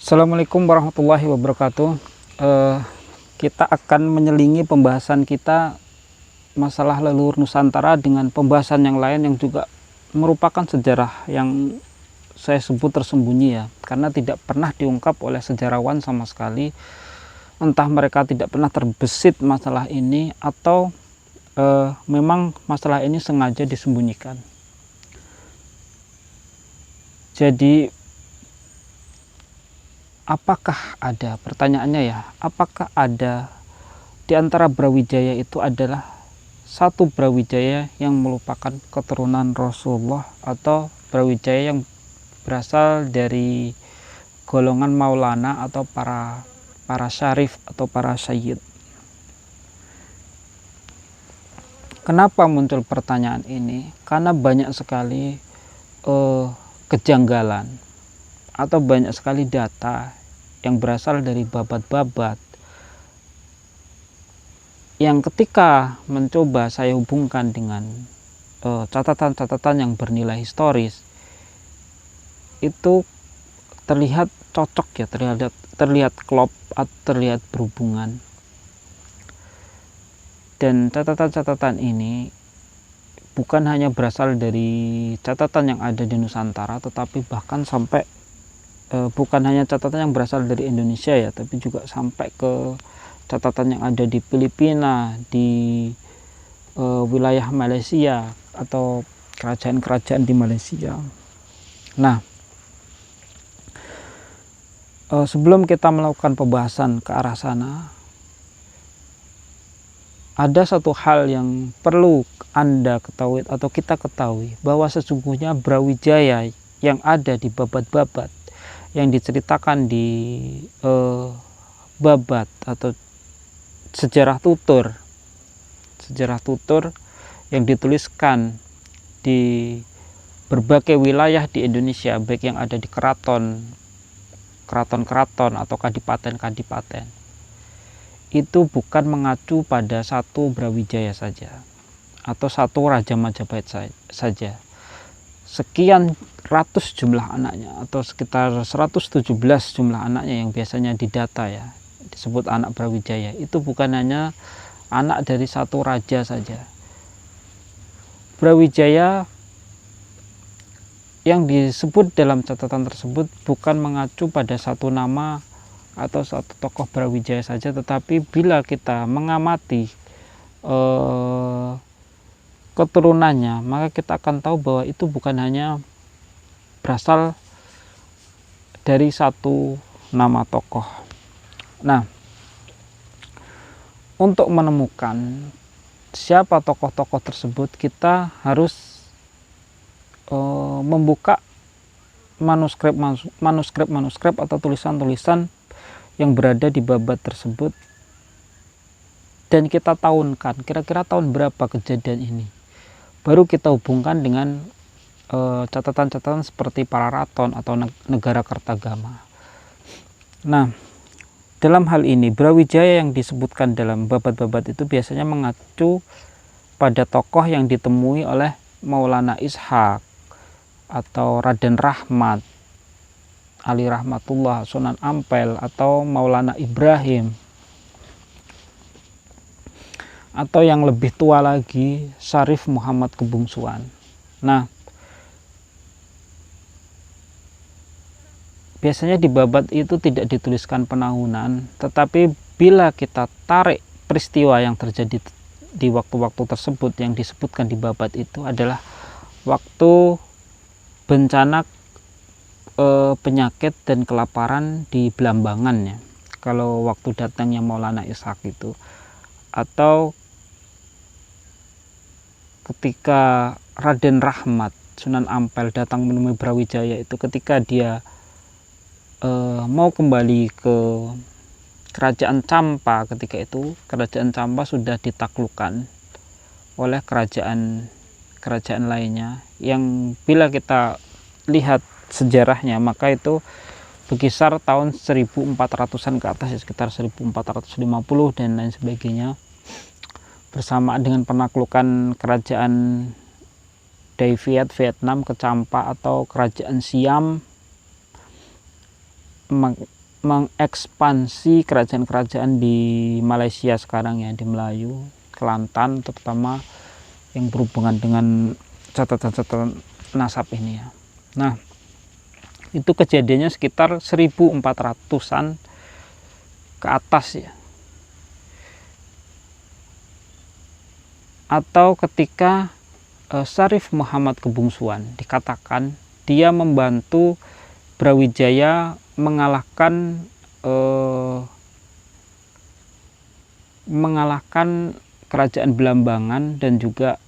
Assalamualaikum warahmatullahi wabarakatuh. Kita akan menyelingi pembahasan kita masalah leluhur Nusantara dengan pembahasan yang lain yang juga merupakan sejarah yang saya sebut tersembunyi ya, karena tidak pernah diungkap oleh sejarawan sama sekali. Entah mereka tidak pernah terbesit masalah ini atau memang masalah ini sengaja disembunyikan. Jadi apakah ada, pertanyaannya ya, apakah ada di antara Brawijaya itu adalah satu Brawijaya yang merupakan keturunan Rasulullah atau Brawijaya yang berasal dari golongan Maulana atau para syarif atau para sayyid? Kenapa muncul pertanyaan ini? Karena banyak sekali kejanggalan atau banyak sekali data yang berasal dari babat-babat yang ketika mencoba saya hubungkan dengan catatan-catatan yang bernilai historis, itu terlihat cocok ya, terlihat klop atau terlihat berhubungan. Dan catatan-catatan ini bukan hanya berasal dari catatan yang ada di Nusantara, tetapi bahkan sampai bukan hanya catatan yang berasal dari Indonesia ya, tapi juga sampai ke catatan yang ada di Filipina, di wilayah Malaysia atau kerajaan-kerajaan di Malaysia. Nah, sebelum kita melakukan pembahasan ke arah sana, ada satu hal yang perlu Anda ketahui atau kita ketahui, bahwa sesungguhnya Brawijaya yang ada di babat-babat yang diceritakan di babat atau sejarah tutur yang dituliskan di berbagai wilayah di Indonesia, baik yang ada di keraton atau kadipaten, itu bukan mengacu pada satu Brawijaya saja atau satu Raja Majapahit saja. Sekian ratus jumlah anaknya atau sekitar 117 jumlah anaknya yang biasanya didata ya, disebut anak Brawijaya, itu bukan hanya anak dari satu raja saja. Brawijaya yang disebut dalam catatan tersebut bukan mengacu pada satu nama atau satu tokoh Brawijaya saja, tetapi bila kita mengamati keturunannya, maka kita akan tahu bahwa itu bukan hanya berasal dari satu nama tokoh. Nah, untuk menemukan siapa tokoh-tokoh tersebut, kita harus membuka manuskrip atau tulisan-tulisan yang berada di babat tersebut, dan kita tahunkan kira-kira tahun berapa kejadian ini. Baru kita hubungkan dengan catatan-catatan seperti Pararaton atau Negara Kertagama. Nah, dalam hal ini Brawijaya yang disebutkan dalam babat-babat itu biasanya mengacu pada tokoh yang ditemui oleh Maulana Ishaq atau Raden Rahmat, Ali Rahmatullah, Sunan Ampel, atau Maulana Ibrahim, atau yang lebih tua lagi Syarif Muhammad Kebungsuan. Nah, biasanya di babat itu tidak dituliskan penahunan, tetapi bila kita tarik peristiwa yang terjadi di waktu-waktu tersebut, yang disebutkan di babat itu adalah waktu bencana penyakit dan kelaparan di Blambangan ya, kalau waktu datangnya Maulana Ishaq itu, atau ketika Raden Rahmat Sunan Ampel datang menemui Brawijaya itu, ketika dia mau kembali ke kerajaan Campa. Ketika itu kerajaan Campa sudah ditaklukkan oleh kerajaan lainnya, yang bila kita lihat sejarahnya maka itu berkisar tahun 1400-an ke atas ya, sekitar 1450 dan lain sebagainya, bersamaan dengan penaklukan kerajaan Dai Viet Vietnam ke Campa atau kerajaan Siam mengekspansi kerajaan-kerajaan di Malaysia sekarang ya, di Melayu, Kelantan terutama, yang berhubungan dengan catatan-catatan nasab ini ya. Nah, itu kejadiannya sekitar 1400-an ke atas ya. Atau ketika Syarif Muhammad Kebungsuan, dikatakan dia membantu Brawijaya mengalahkan kerajaan Belambangan dan juga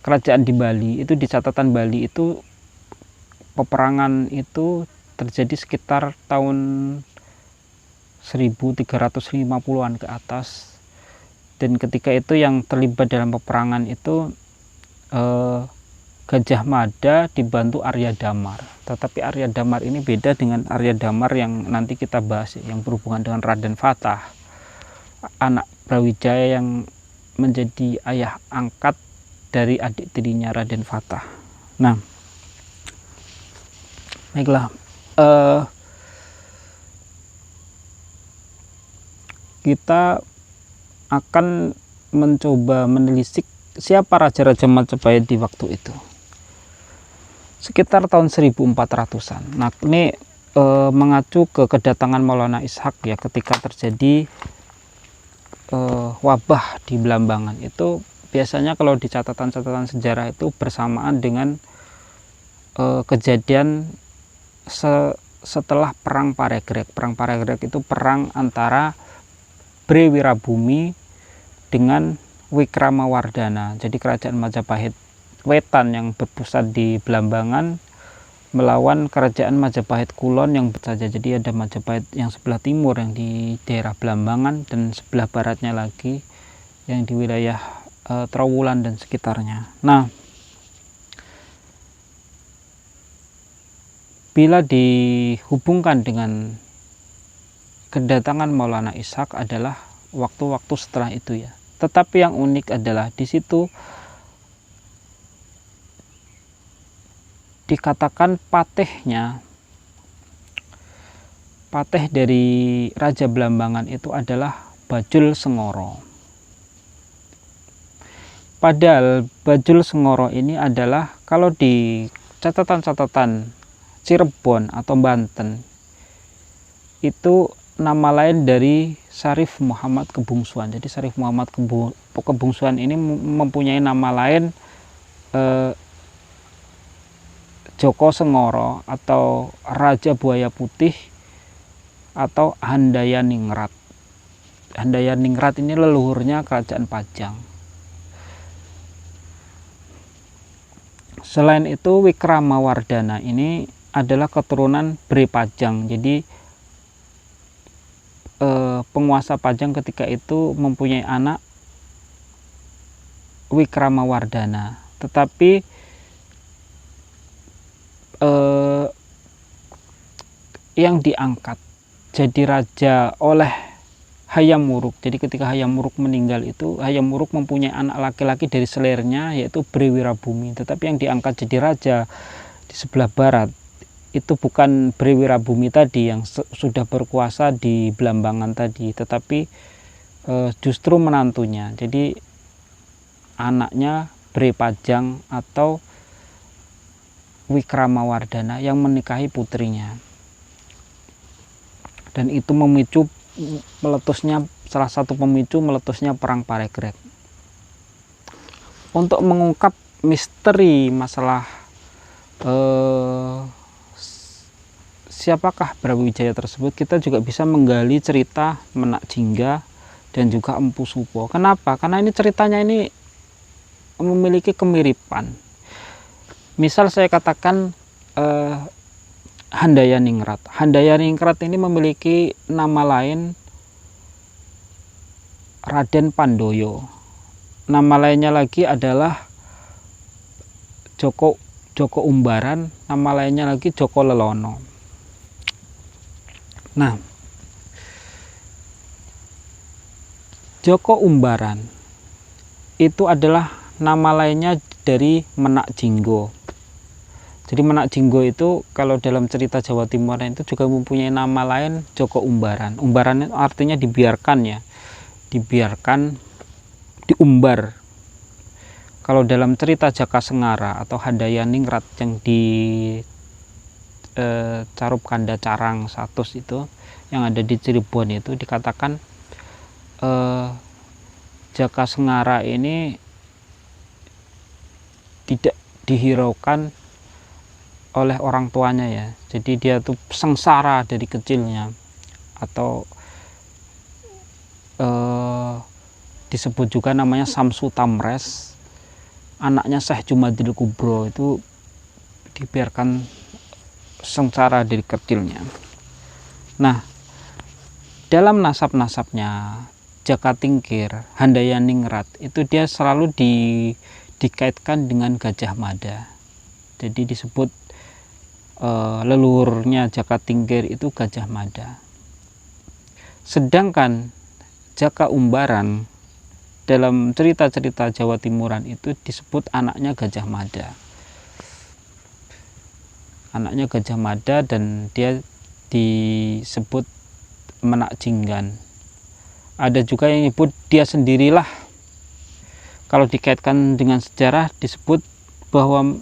kerajaan di Bali. Itu di catatan Bali itu peperangan itu terjadi sekitar tahun 1350-an ke atas. Dan ketika itu yang terlibat dalam peperangan itu Gajah Mada dibantu Arya Damar. Tetapi Arya Damar ini beda dengan Arya Damar yang nanti kita bahas ya, yang berhubungan dengan Raden Fatah, anak Brawijaya yang menjadi ayah angkat dari adik tirinya Raden Fatah. Nah, baiklah, kita akan mencoba menelisik siapa raja-raja Majapahit di waktu itu, sekitar tahun 1400-an. Nah, ini mengacu ke kedatangan Maulana Ishak ya, ketika terjadi wabah di Belambangan. Itu biasanya kalau di catatan-catatan sejarah itu bersamaan dengan kejadian setelah Perang Paregreg. Perang Paregreg itu perang antara Bre Wirabumi dengan Wikramawardhana. Jadi kerajaan Majapahit Wetan yang berpusat di Belambangan melawan kerajaan Majapahit Kulon yang saja. Jadi ada Majapahit yang sebelah timur yang di daerah Belambangan dan sebelah baratnya lagi yang di wilayah Trowulan dan sekitarnya. Nah, bila dihubungkan dengan kedatangan Maulana Ishak adalah waktu-waktu setelah itu ya. Tetapi yang unik adalah di situ dikatakan patih dari Raja Belambangan itu adalah Bajul Sengoro. Padahal Bajul Sengoro ini adalah kalau di catatan-catatan Cirebon atau Banten itu nama lain dari Syarif Muhammad Kebungsuan. Jadi Syarif Muhammad Kebungsuan ini mempunyai nama lain Joko Sengoro atau Raja Buaya Putih atau Handayaningrat. Handayaningrat ini leluhurnya kerajaan Pajang. Selain itu Wikramawardhana ini adalah keturunan Bre Pajang. Jadi penguasa Pajang ketika itu mempunyai anak Wikramawardhana. Tetapi yang diangkat jadi raja oleh Hayam Wuruk. Jadi ketika Hayam Wuruk meninggal itu, Hayam Wuruk mempunyai anak laki-laki dari selernya yaitu Bre Wirabumi. Tetapi yang diangkat jadi raja di sebelah barat itu bukan Bre Wirabumi tadi yang sudah berkuasa di Belambangan tadi, tetapi justru menantunya. Jadi anaknya Bre Pajang atau Wikramawardhana yang menikahi putrinya. Dan itu memicu meletusnya, salah satu pemicu meletusnya Perang Paregreg. Untuk mengungkap misteri masalah siapakah Brawijaya tersebut, kita juga bisa menggali cerita Menak Jingga dan juga Empu Supo. Kenapa? Karena ini ceritanya ini memiliki kemiripan. Misal saya katakan Handayaningrat. Handayaningrat ini memiliki nama lain Raden Pandoyo. Nama lainnya lagi adalah Joko Umbaran, nama lainnya lagi Joko Lelono. Nah, Joko Umbaran itu adalah nama lainnya dari Menak Jinggo. Jadi Menak Jinggo itu kalau dalam cerita Jawa Timur itu juga mempunyai nama lain Joko Umbaran. Umbaran itu artinya dibiarkan ya, dibiarkan, diumbar. Kalau dalam cerita Jaka Sengara atau Handayani-ningrat yang di Carup Kanda Carang Satus itu yang ada di Cirebon itu dikatakan Jaka Sengara ini tidak dihiraukan oleh orang tuanya ya, jadi dia tuh sengsara dari kecilnya, atau disebut juga namanya Samsu Tamres, anaknya Syekh Jumadil Kubro, itu dibiarkan sengsara dari kecilnya. Nah, dalam nasab-nasabnya Jaka Tingkir, Handayani-ningrat itu dia selalu dikaitkan dengan Gajah Mada. Jadi disebut leluhurnya Jaka Tingkir itu Gajah Mada. Sedangkan Jaka Umbaran dalam cerita-cerita Jawa Timuran itu disebut anaknya Gajah Mada. Anaknya Gajah Mada dan dia disebut Menak Jinggan. Ada juga yang nyebut dia sendirilah. Kalau dikaitkan dengan sejarah disebut bahwa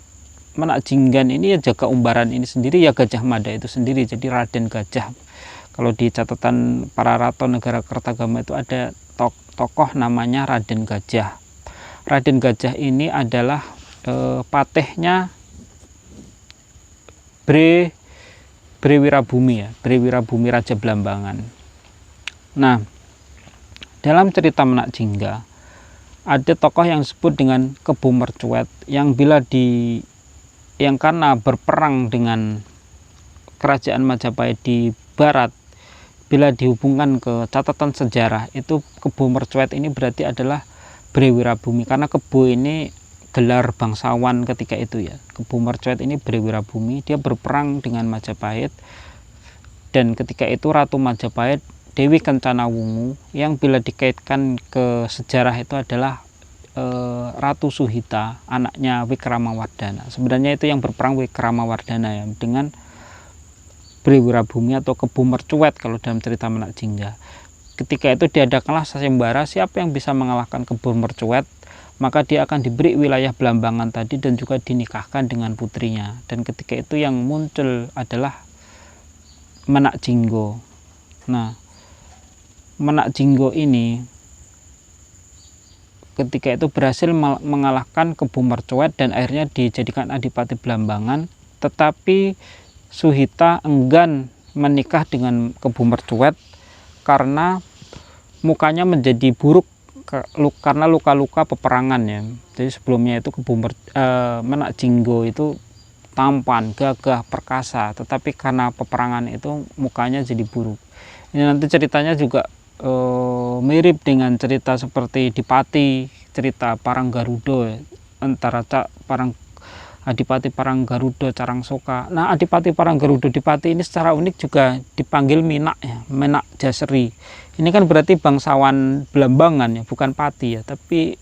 Menak Jinggan ini ya Jaka Umbaran ini sendiri ya Gajah Mada itu sendiri, jadi Raden Gajah. Kalau di catatan para rato negara Kertagama itu ada tokoh namanya Raden Gajah. Raden Gajah ini adalah patihnya Bre Wirabumi ya, Bre Wirabumi Raja Blambangan. Nah, dalam cerita Menak Jingga ada tokoh yang disebut dengan Kebu Mercuet yang karena berperang dengan kerajaan Majapahit di barat, bila dihubungkan ke catatan sejarah itu Kebu Mercuet ini berarti adalah Bre Wirabumi, karena Kebu ini gelar bangsawan ketika itu ya. Kebu Mercuet ini Bre Wirabumi, dia berperang dengan Majapahit, dan ketika itu Ratu Majapahit Dewi Kencana Wungu yang bila dikaitkan ke sejarah itu adalah Ratu Suhita, anaknya Wikramawardhana. Sebenarnya itu yang berperang Wikramawardhana ya, dengan Bre Wirabumi atau Kebu Mercuet kalau dalam cerita Menak Jingga. Ketika itu diadakanlah sayembara, siapa yang bisa mengalahkan Kebu Mercuet, maka dia akan diberi wilayah Blambangan tadi dan juga dinikahkan dengan putrinya. Dan ketika itu yang muncul adalah Menak Jinggo. Nah, Menak Jinggo ini ketika itu berhasil mengalahkan Kebu Mercuet dan akhirnya dijadikan adipati Blambangan, tetapi Suhita enggan menikah dengan Kebu Mercuet karena mukanya menjadi buruk karena luka-luka peperangan ya. Jadi sebelumnya itu Menak Jinggo itu tampan, gagah, perkasa, tetapi karena peperangan itu mukanya jadi buruk. Ini nanti ceritanya juga mirip dengan cerita seperti Dipati, cerita Parang Garuda ya, antara Adipati Parang Garuda Carangsoka. Nah, Adipati Parang Garuda Dipati ini secara unik juga dipanggil Minak ya, Menak Jasri. Ini kan berarti bangsawan Blambangan ya, bukan Pati ya, tapi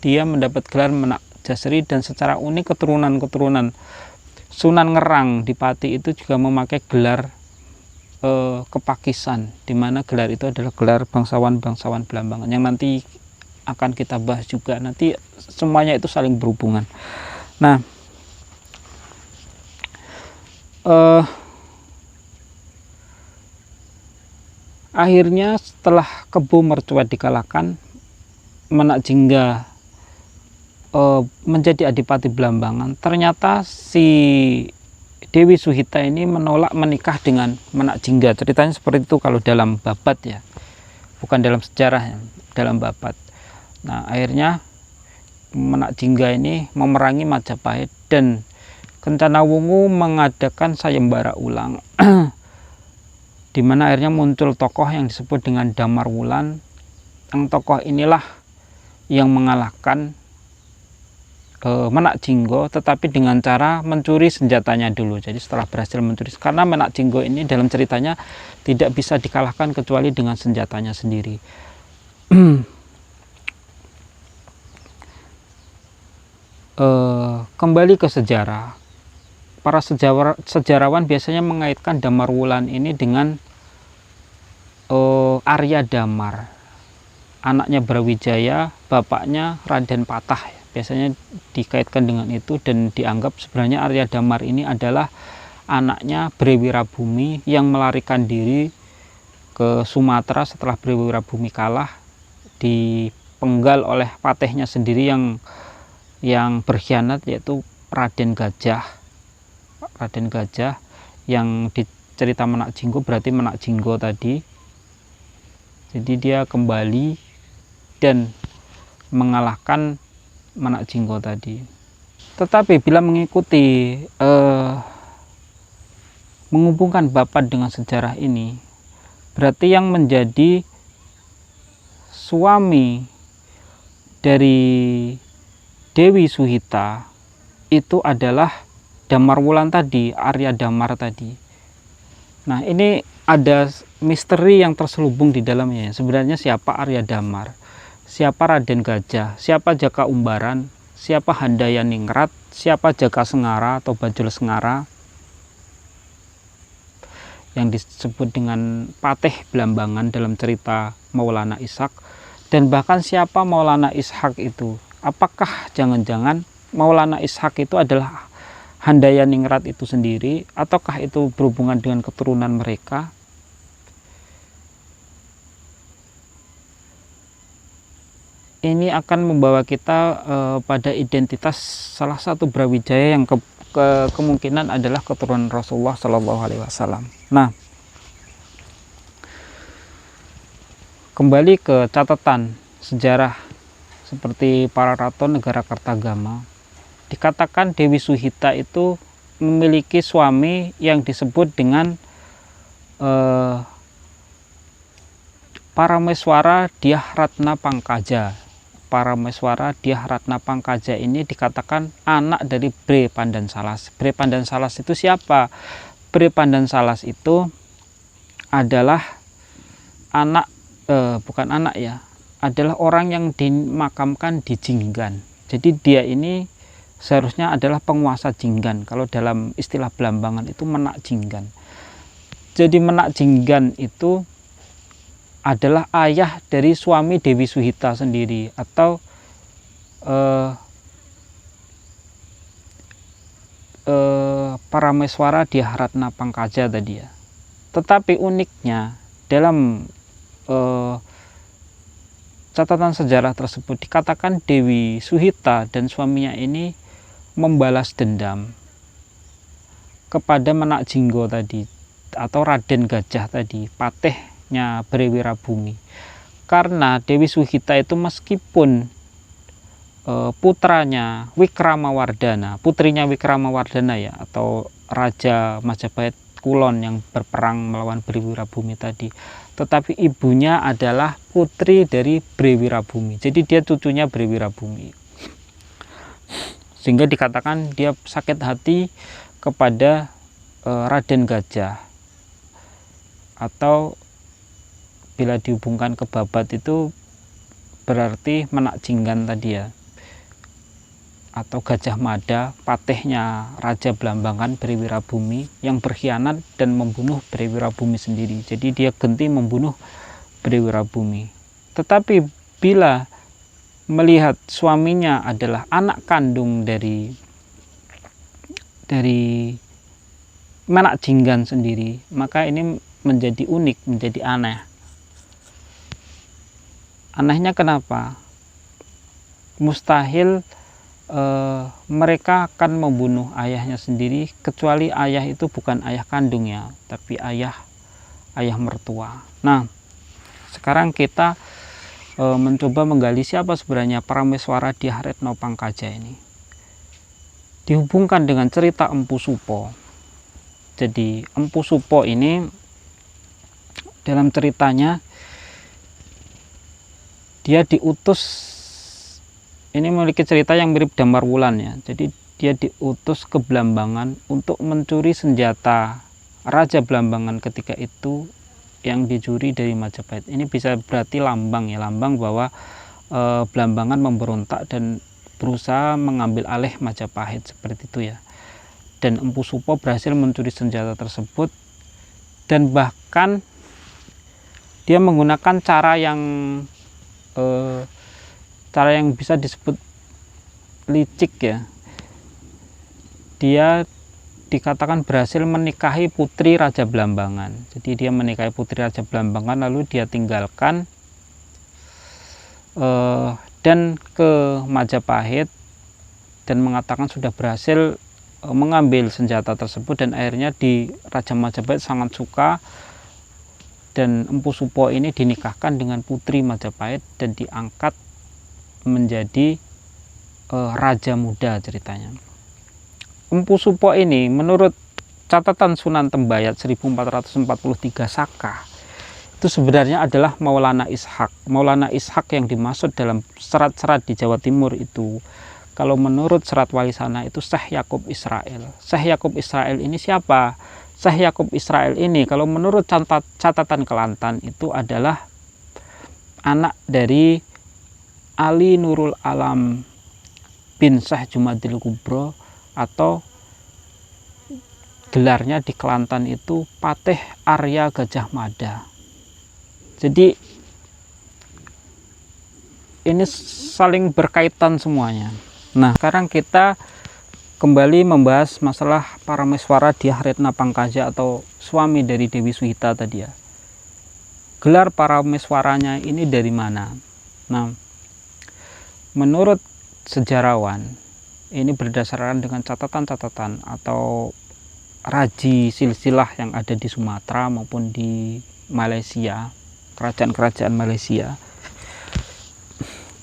dia mendapat gelar Menak Jasri, dan secara unik keturunan Sunan Ngerang Dipati itu juga memakai gelar Kepakisan, di mana gelar itu adalah gelar bangsawan Blambangan yang nanti akan kita bahas juga. Nanti semuanya itu saling berhubungan. Nah, akhirnya setelah Kebu Mercuet dikalahkan, Menak Jingga menjadi adipati Blambangan. Ternyata si Dewi Suhita ini menolak menikah dengan Menak Jingga. Ceritanya seperti itu kalau dalam Babat ya, bukan dalam sejarah ya, dalam Babat. Nah, akhirnya Menak Jingga ini memerangi Majapahit dan Kencana Wungu mengadakan sayembara ulang di mana akhirnya muncul tokoh yang disebut dengan Damar Wulan. Yang tokoh inilah yang mengalahkan Menak Jinggo, tetapi dengan cara mencuri senjatanya dulu. Jadi setelah berhasil mencuri, karena Menak Jinggo ini dalam ceritanya tidak bisa dikalahkan kecuali dengan senjatanya sendiri. Kembali ke sejarah, para sejarawan biasanya mengaitkan Damarwulan ini dengan Arya Damar, anaknya Brawijaya, bapaknya Raden Patah. Biasanya dikaitkan dengan itu, dan dianggap sebenarnya Arya Damar ini adalah anaknya Bre Wirabumi yang melarikan diri ke Sumatera setelah Bre Wirabumi kalah, dipenggal oleh patihnya sendiri yang berkhianat, yaitu Raden Gajah yang di cerita Menak Jinggo, berarti Menak Jinggo tadi. Jadi dia kembali dan mengalahkan Menak Jinggo tadi. Tetapi bila mengikuti menghubungkan Bapat dengan sejarah ini, berarti yang menjadi suami dari Dewi Suhita itu adalah Damarwulan tadi, Arya Damar tadi. Nah, ini ada misteri yang terselubung di dalamnya. Sebenarnya siapa Arya Damar, siapa Raden Gajah, siapa Jaka Umbaran, siapa Handayaningrat, siapa Jaka Sengara atau Bajul Sengara yang disebut dengan Patih Blambangan dalam cerita Maulana Ishaq, dan bahkan siapa Maulana Ishaq itu. Apakah jangan-jangan Maulana Ishaq itu adalah Handayaningrat itu sendiri, ataukah itu berhubungan dengan keturunan mereka? Ini akan membawa kita pada identitas salah satu Brawijaya yang kemungkinan adalah keturunan Rasulullah Shallallahu Alaihi Wasallam. Nah, kembali ke catatan sejarah seperti para raton negara Kartagama, dikatakan Dewi Suhita itu memiliki suami yang disebut dengan Parameswara Dyah Ratna Pangkaja. Parameswara Dyah Ratna Pangkaja ini dikatakan anak dari Bre Pandansalas. Bre Pandansalas itu siapa? Bre Pandansalas itu adalah anak, bukan anak ya, adalah orang yang dimakamkan di Jinggan. Jadi dia ini seharusnya adalah penguasa Jinggan. Kalau dalam istilah Blambangan itu Menak Jinggan. Jadi Menak Jinggan itu adalah ayah dari suami Dewi Suhita sendiri, atau Parameswara Dyah Ratna Pangkaja tadi ya. Tetapi uniknya dalam catatan sejarah tersebut dikatakan Dewi Suhita dan suaminya ini membalas dendam kepada Menak Jinggo tadi, atau Raden Gajah tadi, patihnya Bre Wirabumi. Karena Dewi Suhita itu meskipun putranya Wikramawardhana, putrinya Wikramawardhana ya, atau Raja Majapahit Kulon yang berperang melawan Bre Wirabumi tadi, tetapi ibunya adalah putri dari Bre Wirabumi. Jadi dia cucunya Bre Wirabumi. Sehingga dikatakan dia sakit hati kepada Raden Gajah, atau bila dihubungkan ke Babat itu berarti Menak Jinggan tadi ya, atau Gajah Mada, patihnya Raja Blambangan Bre Wirabumi yang berkhianat dan membunuh Bre Wirabumi sendiri. Jadi dia genti membunuh Bre Wirabumi. Tetapi bila melihat suaminya adalah anak kandung dari Menak Jinggan sendiri, maka ini menjadi unik, menjadi aneh. Anehnya kenapa? Mustahil mereka akan membunuh ayahnya sendiri, kecuali ayah itu bukan ayah kandung ya, tapi ayah mertua. Nah, sekarang kita mencoba menggali siapa sebenarnya Parameswara Dyah Ratna Pangkaja ini. Dihubungkan dengan cerita Empu Supo. Jadi Empu Supo ini dalam ceritanya dia diutus, ini memiliki cerita yang mirip Damarwulan ya. Jadi dia diutus ke Blambangan untuk mencuri senjata Raja Blambangan ketika itu yang dicuri dari Majapahit. Ini bisa berarti lambang ya, lambang bahwa Blambangan memberontak dan berusaha mengambil alih Majapahit, seperti itu ya. dan Empu Supo berhasil mencuri senjata tersebut, dan bahkan dia menggunakan cara yang bisa disebut licik ya. Dia dikatakan berhasil menikahi putri Raja Blambangan. Jadi dia menikahi putri Raja Blambangan, lalu dia tinggalkan dan ke Majapahit dan mengatakan sudah berhasil mengambil senjata tersebut, dan akhirnya di Raja Majapahit sangat suka, dan Empu Supo ini dinikahkan dengan putri Majapahit dan diangkat menjadi raja muda ceritanya. Empu Supo ini menurut catatan Sunan Tembayat 1443 Saka itu sebenarnya adalah Maulana Ishak. Maulana Ishak yang dimaksud dalam serat-serat di Jawa Timur itu, kalau menurut serat Walisana itu Syekh Yakub Israel. Syekh Yakub Israel ini siapa? Syekh Yakub Israel ini kalau menurut catatan Kelantan itu adalah anak dari Ali Nurul Alam bin Syekh Jumadil Kubro, atau gelarnya di Kelantan itu Patih Arya Gajah Mada. Jadi ini saling berkaitan semuanya. Nah, sekarang kita kembali membahas masalah Parameswara Dyah-Retna Pangkaja atau suami dari Dewi Suhita tadi ya. Gelar Parameswaranya ini dari mana? Nah, menurut sejarawan, ini berdasarkan dengan catatan-catatan atau raji silsilah yang ada di Sumatera maupun di Malaysia, kerajaan-kerajaan Malaysia,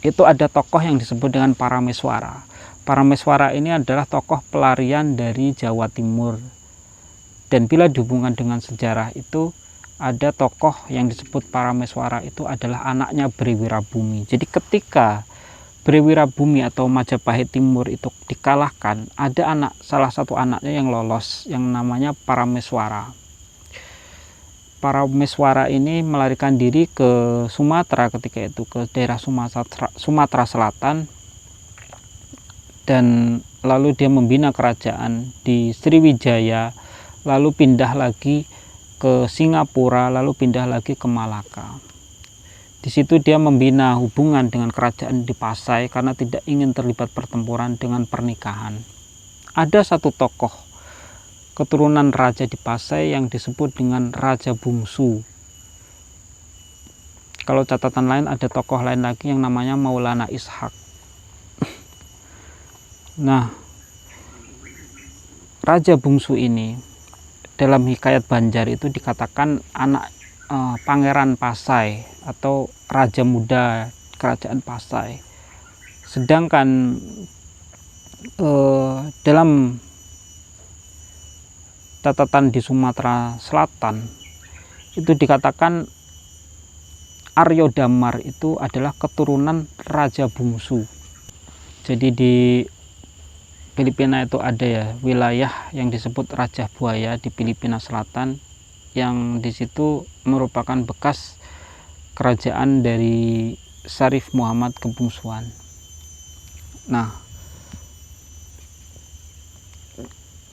itu ada tokoh yang disebut dengan Parameswara. Parameswara ini adalah tokoh pelarian dari Jawa Timur, dan bila dihubungkan dengan sejarah itu ada tokoh yang disebut Parameswara itu adalah anaknya Brewirabumi. Jadi ketika Brewirabumi atau Majapahit Timur itu dikalahkan, ada salah satu anaknya yang lolos yang namanya Parameswara. Parameswara ini melarikan diri ke Sumatera ketika itu, ke daerah Sumatera Selatan, dan lalu dia membina kerajaan di Sriwijaya, lalu pindah lagi ke Singapura, lalu pindah lagi ke Malaka. Di situ dia membina hubungan dengan kerajaan di Pasai karena tidak ingin terlibat pertempuran dengan pernikahan. Ada satu tokoh keturunan raja di Pasai yang disebut dengan Raja Bungsu. Kalau catatan lain ada tokoh lain lagi yang namanya Maulana Ishak. Nah, Raja Bungsu ini dalam Hikayat Banjar itu dikatakan anak Pangeran Pasai atau Raja Muda Kerajaan Pasai. Sedangkan dalam catatan di Sumatera Selatan itu dikatakan Aryo Damar itu adalah keturunan Raja Bungsu. Jadi di Filipina itu ada ya wilayah yang disebut Raja Buaya di Filipina Selatan, yang di situ merupakan bekas kerajaan dari Syarif Muhammad Kebungsuan. Nah,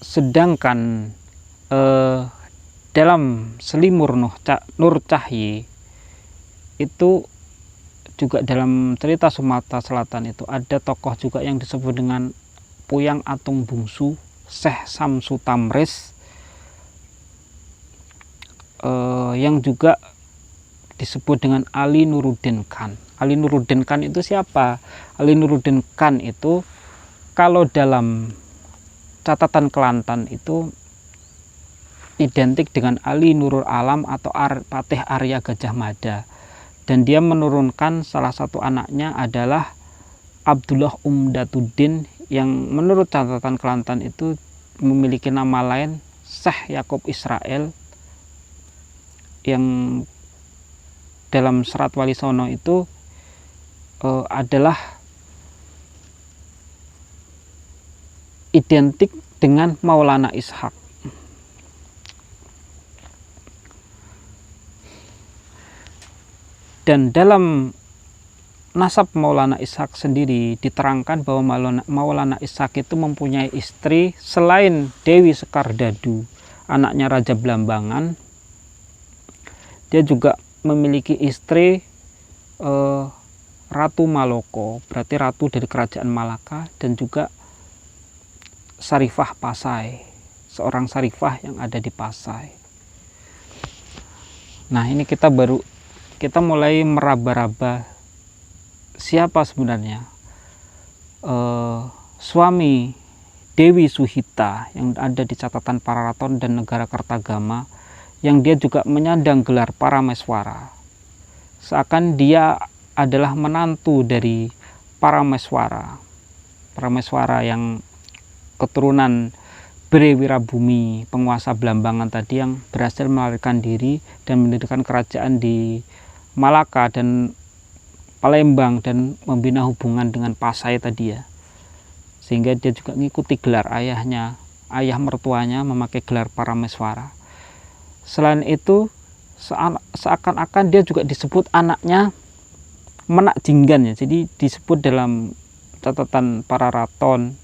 sedangkan dalam Selimur Nur Cahyi itu juga dalam cerita Sumatera Selatan itu ada tokoh juga yang disebut dengan Puyang Atung Bungsu, Syekh Samsu Tamris, yang juga disebut dengan Ali Nuruddin Khan. Ali Nuruddin Khan itu siapa? Ali Nuruddin Khan itu kalau dalam catatan Kelantan itu identik dengan Ali Nurul Alam atau Patih Arya Gajah Mada, dan dia menurunkan salah satu anaknya adalah Abdullah Umdatuddin yang menurut catatan Kelantan itu memiliki nama lain Syekh Yakub Israel, yang dalam serat Walisono itu adalah identik dengan Maulana Ishak. Dan dalam nasab Maulana Ishaq sendiri diterangkan bahwa Maulana Ishaq itu mempunyai istri selain Dewi Sekardadu, anaknya Raja Blambangan. Dia juga memiliki istri Ratu Maloko, berarti ratu dari kerajaan Malaka, dan juga Sarifah Pasai, seorang Sarifah yang ada di Pasai. Nah, ini kita mulai meraba-raba siapa sebenarnya suami Dewi Suhita yang ada di catatan Pararaton dan Negara Kertagama, yang dia juga menyandang gelar Parameswara, seakan dia adalah menantu dari Parameswara yang keturunan Bre Wirabumi, penguasa Blambangan tadi, yang berhasil melarikan diri dan mendirikan kerajaan di Malaka dan Palembang dan membina hubungan dengan Pasai tadi ya, sehingga dia juga mengikuti gelar ayah mertuanya memakai gelar Parameswara. Selain itu, seakan-akan dia juga disebut anaknya Menak Jinggan ya. Jadi disebut dalam catatan Pararaton,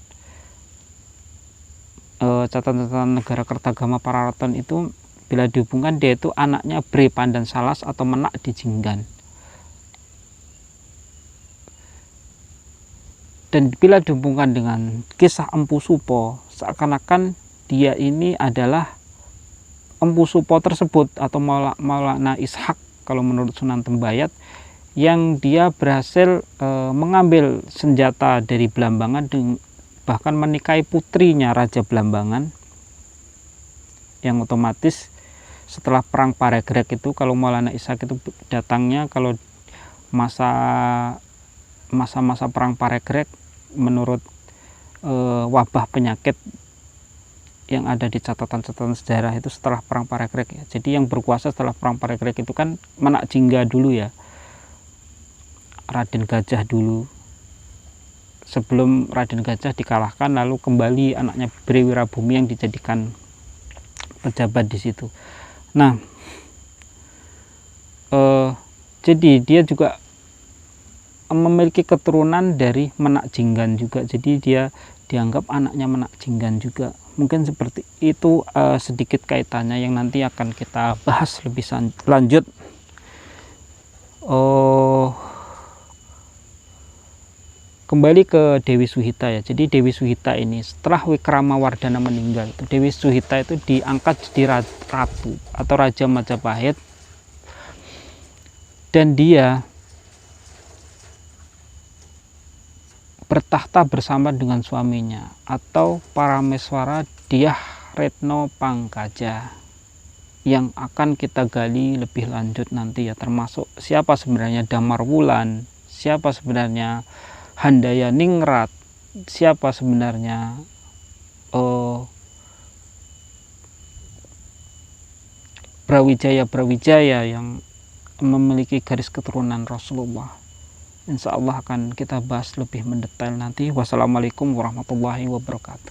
catatan Negara Kertagama Pararaton itu, bila dihubungkan dia itu anaknya Bre Pandan Salas atau Menak di Jinggan. Dan bila dihubungkan dengan kisah Empu Supo, seakan-akan dia ini adalah Empu Supo tersebut atau Maulana Ishaq kalau menurut Sunan Tembayat, yang dia berhasil mengambil senjata dari Blambangan, bahkan menikahi putrinya Raja Blambangan, yang otomatis setelah perang Paregreg itu, kalau Maulana Ishaq itu datangnya kalau masa perang Paregreg, menurut wabah penyakit yang ada di catatan-catatan sejarah itu setelah perang Paregreg ya. Jadi yang berkuasa setelah perang Paregreg itu kan Menak Jingga dulu ya, Raden Gajah dulu. Sebelum Raden Gajah dikalahkan, lalu kembali anaknya Bre Wirabumi yang dijadikan pejabat di situ. Nah, jadi dia juga memiliki keturunan dari Menak Jinggan juga. Jadi dia dianggap anaknya Menak Jinggan juga. Mungkin seperti itu sedikit kaitannya yang nanti akan kita bahas lebih lanjut. Kembali ke Dewi Suhita ya. Jadi Dewi Suhita ini setelah Wikramawardhana meninggal, Dewi Suhita itu diangkat jadi ratu atau Raja Majapahit, dan dia bertahta bersama dengan suaminya atau Parameswara Dyah Retno Pangkaja, yang akan kita gali lebih lanjut nanti ya, termasuk siapa sebenarnya Damar Wulan, siapa sebenarnya Handaya Ningrat, siapa sebenarnya Brawijaya yang memiliki garis keturunan Rasulullah. Insya Allah akan kita bahas lebih mendetail nanti. Wassalamualaikum warahmatullahi wabarakatuh.